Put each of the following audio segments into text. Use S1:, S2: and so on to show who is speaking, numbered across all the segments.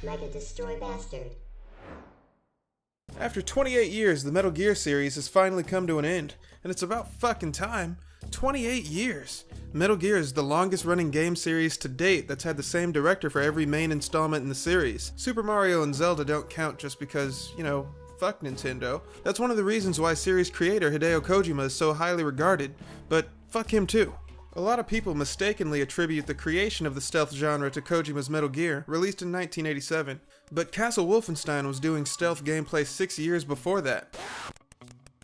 S1: Mega Destroy Bastard.
S2: After 28 years, the Metal Gear series has finally come to an end, and it's about fucking time. 28 years! Metal Gear is the longest running game series to date that's had the same director for every main installment in the series. Super Mario and Zelda don't count just because, you know, fuck Nintendo. That's one of the reasons why series creator Hideo Kojima is so highly regarded, but fuck him too. A lot of people mistakenly attribute the creation of the stealth genre to Kojima's Metal Gear, released in 1987, but Castle Wolfenstein was doing stealth gameplay 6 years before that.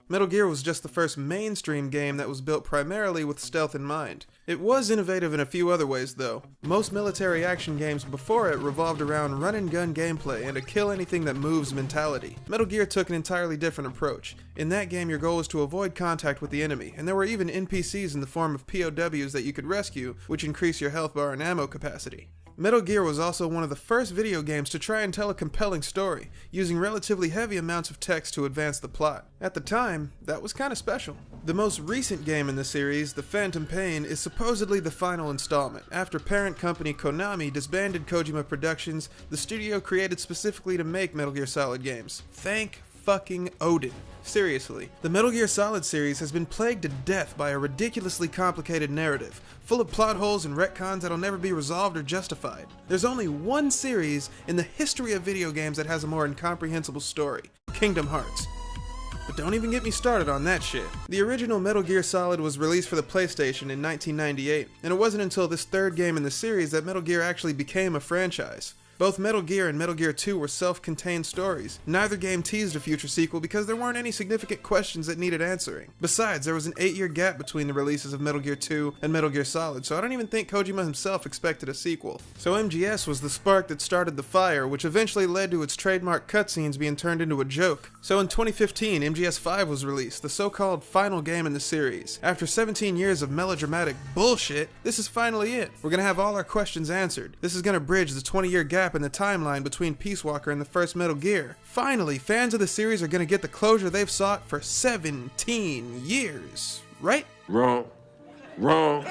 S2: Metal Gear was just the first mainstream game that was built primarily with stealth in mind. It was innovative in a few other ways though. Most military action games before it revolved around run and gun gameplay and a kill anything that moves mentality. Metal Gear took an entirely different approach. In that game your goal was to avoid contact with the enemy, and there were even NPCs in the form of POWs that you could rescue, which increase your health bar and ammo capacity. Metal Gear was also one of the first video games to try and tell a compelling story, using relatively heavy amounts of text to advance the plot. At the time, that was kinda special. The most recent game in the series, The Phantom Pain, is supposedly the final installment. After parent company Konami disbanded Kojima Productions, the studio created specifically to make Metal Gear Solid games. Thank fucking Odin. Seriously, the Metal Gear Solid series has been plagued to death by a ridiculously complicated narrative, full of plot holes and retcons that'll never be resolved or justified. There's only one series in the history of video games that has a more incomprehensible story: Kingdom Hearts. But don't even get me started on that shit. The original Metal Gear Solid was released for the PlayStation in 1998, and it wasn't until this third game in the series that Metal Gear actually became a franchise. Both Metal Gear and Metal Gear 2 were self-contained stories. Neither game teased a future sequel because there weren't any significant questions that needed answering. Besides, there was an 8-year gap between the releases of Metal Gear 2 and Metal Gear Solid, so I don't even think Kojima himself expected a sequel. So MGS was the spark that started the fire, which eventually led to its trademark cutscenes being turned into a joke. So in 2015, MGS5 was released, the so-called final game in the series. After 17 years of melodramatic bullshit, this is finally it. We're gonna have all our questions answered. This is gonna bridge the 20-year gap in the timeline between Peace Walker and the first Metal Gear. Finally, fans of the series are gonna get the closure they've sought for 17 years. Right?
S3: Wrong. Wrong.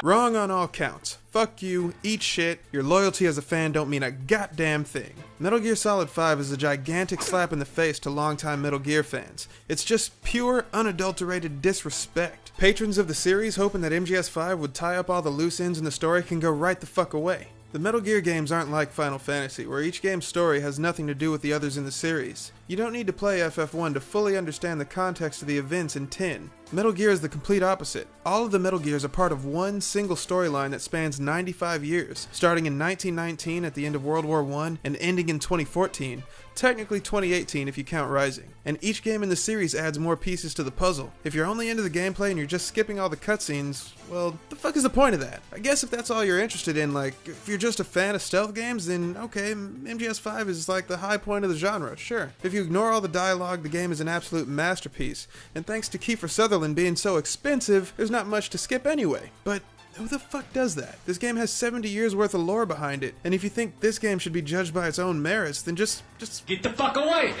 S2: Wrong on all counts. Fuck you, eat shit, your loyalty as a fan don't mean a goddamn thing. Metal Gear Solid 5 is a gigantic slap in the face to longtime Metal Gear fans. It's just pure, unadulterated disrespect. Patrons of the series hoping that MGS5 would tie up all the loose ends in the story can go right the fuck away. The Metal Gear games aren't like Final Fantasy, where each game's story has nothing to do with the others in the series. You don't need to play FF1 to fully understand the context of the events in 10. Metal Gear is the complete opposite. All of the Metal Gears are part of one single storyline that spans 95 years, starting in 1919 at the end of World War I and ending in 2014, technically 2018 if you count Rising. And each game in the series adds more pieces to the puzzle. If you're only into the gameplay and you're just skipping all the cutscenes, well, the fuck is the point of that? I guess if that's all you're interested in, like, if you're just a fan of stealth games, then okay, MGS5 is like the high point of the genre, sure. If you ignore all the dialogue, the game is an absolute masterpiece, and thanks to Kiefer Sutherland being so expensive, there's not much to skip anyway. But who the fuck does that? This game has 70 years worth of lore behind it, and if you think this game should be judged by its own merits, then just
S4: get the fuck away!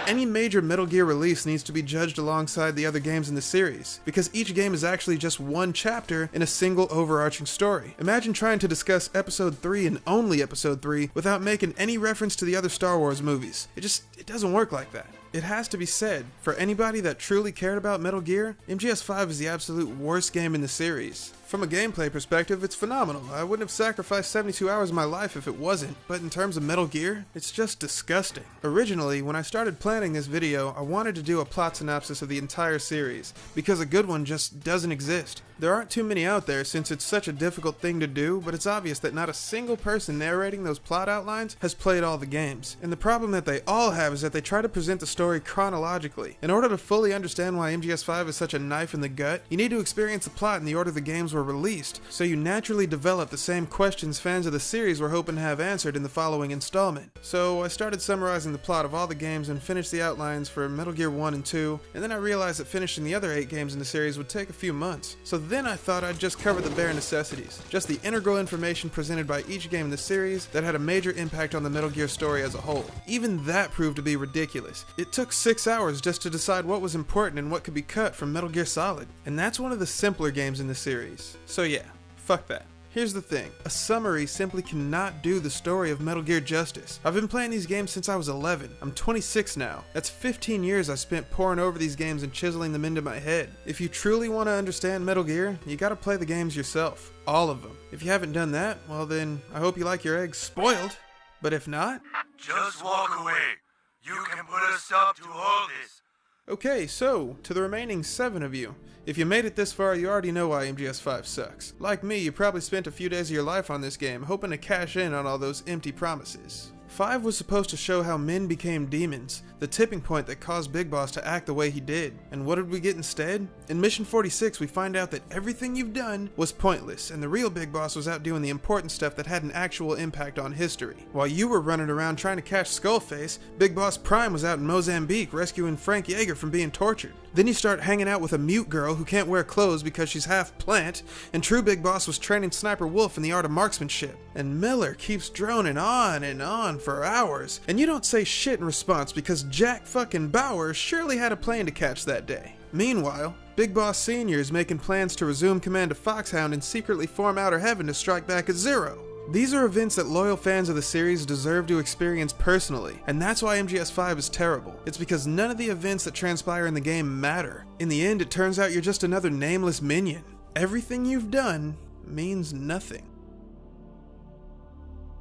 S2: Any major Metal Gear release needs to be judged alongside the other games in the series, because each game is actually just one chapter in a single overarching story. Imagine trying to discuss Episode 3 and only Episode 3 without making any reference to the other Star Wars movies. It doesn't work like that. It has to be said, for anybody that truly cared about Metal Gear, MGS5 is the absolute worst game in the series. From a gameplay perspective, it's phenomenal. I wouldn't have sacrificed 72 hours of my life if it wasn't, but in terms of Metal Gear, it's just disgusting. Originally, when I started planning this video, I wanted to do a plot synopsis of the entire series, because a good one just doesn't exist. There aren't too many out there since it's such a difficult thing to do, but it's obvious that not a single person narrating those plot outlines has played all the games. And the problem that they all have is that they try to present the story chronologically. In order to fully understand why MGS5 is such a knife in the gut, you need to experience the plot in the order the games were released, so you naturally develop the same questions fans of the series were hoping to have answered in the following installment. So I started summarizing the plot of all the games and finished the outlines for Metal Gear 1 and 2, and then I realized that finishing the other 8 games in the series would take a few months. So then I thought I'd just cover the bare necessities, just the integral information presented by each game in the series that had a major impact on the Metal Gear story as a whole. Even that proved to be ridiculous. It took 6 hours just to decide what was important and what could be cut from Metal Gear Solid, and that's one of the simpler games in the series. So yeah, fuck that. Here's the thing, a summary simply cannot do the story of Metal Gear justice. I've been playing these games since I was 11. I'm 26 now. That's 15 years I spent poring over these games and chiseling them into my head. If you truly want to understand Metal Gear, you gotta play the games yourself. All of them. If you haven't done that, well then, I hope you like your eggs spoiled. But if not,
S1: just walk away. You can put a stop to all this.
S2: Okay, so, to the remaining 7 of you, if you made it this far, you already know why MGS5 sucks. Like me, you probably spent a few days of your life on this game, hoping to cash in on all those empty promises. 5 was supposed to show how men became demons, the tipping point that caused Big Boss to act the way he did. And what did we get instead? In Mission 46, we find out that everything you've done was pointless, and the real Big Boss was out doing the important stuff that had an actual impact on history. While you were running around trying to catch Skullface, Big Boss Prime was out in Mozambique rescuing Frank Yeager from being tortured. Then you start hanging out with a mute girl who can't wear clothes because she's half plant, and true Big Boss was training Sniper Wolf in the art of marksmanship. And Miller keeps droning on and on for hours, and you don't say shit in response because Jack fucking Bauer surely had a plane to catch that day. Meanwhile, Big Boss Sr. is making plans to resume command of Foxhound and secretly form Outer Heaven to strike back at Zero. These are events that loyal fans of the series deserve to experience personally, and that's why MGS5 is terrible. It's because none of the events that transpire in the game matter. In the end, it turns out you're just another nameless minion. Everything you've done means nothing.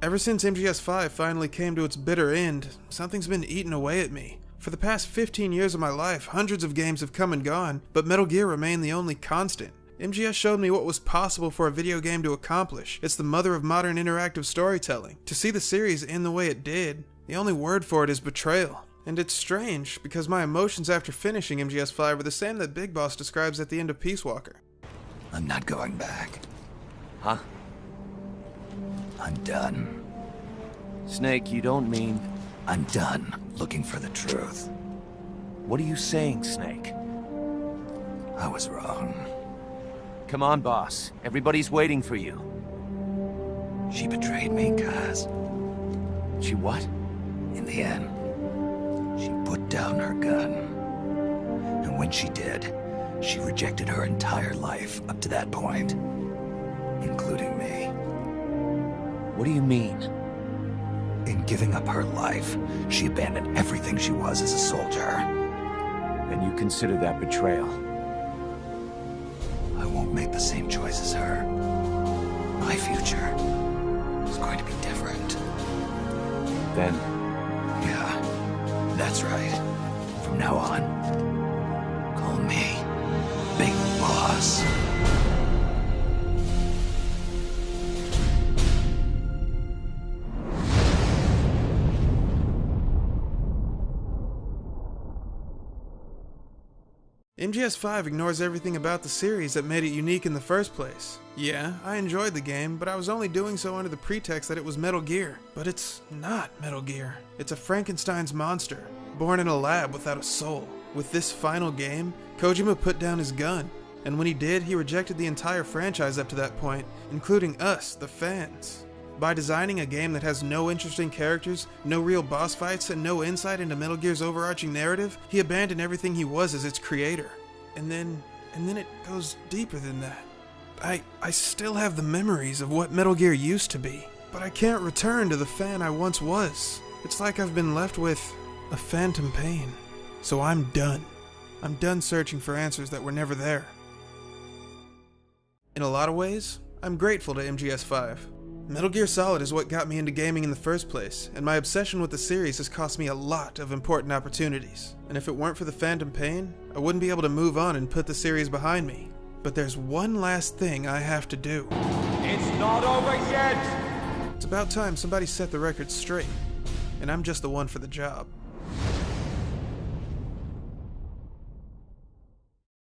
S2: Ever since MGS5 finally came to its bitter end, something's been eating away at me. For the past 15 years of my life, hundreds of games have come and gone, but Metal Gear remained the only constant. MGS showed me what was possible for a video game to accomplish. It's the mother of modern interactive storytelling. To see the series end the way it did, the only word for it is betrayal. And it's strange, because my emotions after finishing MGS5 are the same that Big Boss describes at the end of Peace Walker.
S4: I'm not going back.
S5: Huh?
S4: I'm done.
S5: Snake, you don't mean...
S4: I'm done looking for the truth.
S5: What are you saying, Snake?
S4: I was wrong.
S5: Come on, boss. Everybody's waiting for you.
S4: She betrayed me, Kaz.
S5: She what?
S4: In the end, she put down her gun. And when she did, she rejected her entire life up to that point, including me.
S5: What do you mean?
S4: In giving up her life, she abandoned everything she was as a soldier.
S5: And you consider that betrayal?
S4: I won't make the same choice as her. My future is going to be different.
S5: Then?
S4: Yeah, that's right. From now on, call me Big Boss.
S2: MGS5 ignores everything about the series that made it unique in the first place. Yeah, I enjoyed the game, but I was only doing so under the pretext that it was Metal Gear. But it's not Metal Gear. It's a Frankenstein's monster, born in a lab without a soul. With this final game, Kojima put down his gun, and when he did, he rejected the entire franchise up to that point, including us, the fans. By designing a game that has no interesting characters, no real boss fights, and no insight into Metal Gear's overarching narrative, he abandoned everything he was as its creator. And then it goes deeper than that. I still have the memories of what Metal Gear used to be, but I can't return to the fan I once was. It's like I've been left with a phantom pain. So I'm done. I'm done searching for answers that were never there. In a lot of ways, I'm grateful to MGS5. Metal Gear Solid is what got me into gaming in the first place, and my obsession with the series has cost me a lot of important opportunities. And if it weren't for the phantom pain, I wouldn't be able to move on and put the series behind me. But there's one last thing I have to do.
S1: It's not over yet!
S2: It's about time somebody set the record straight, and I'm just the one for the job.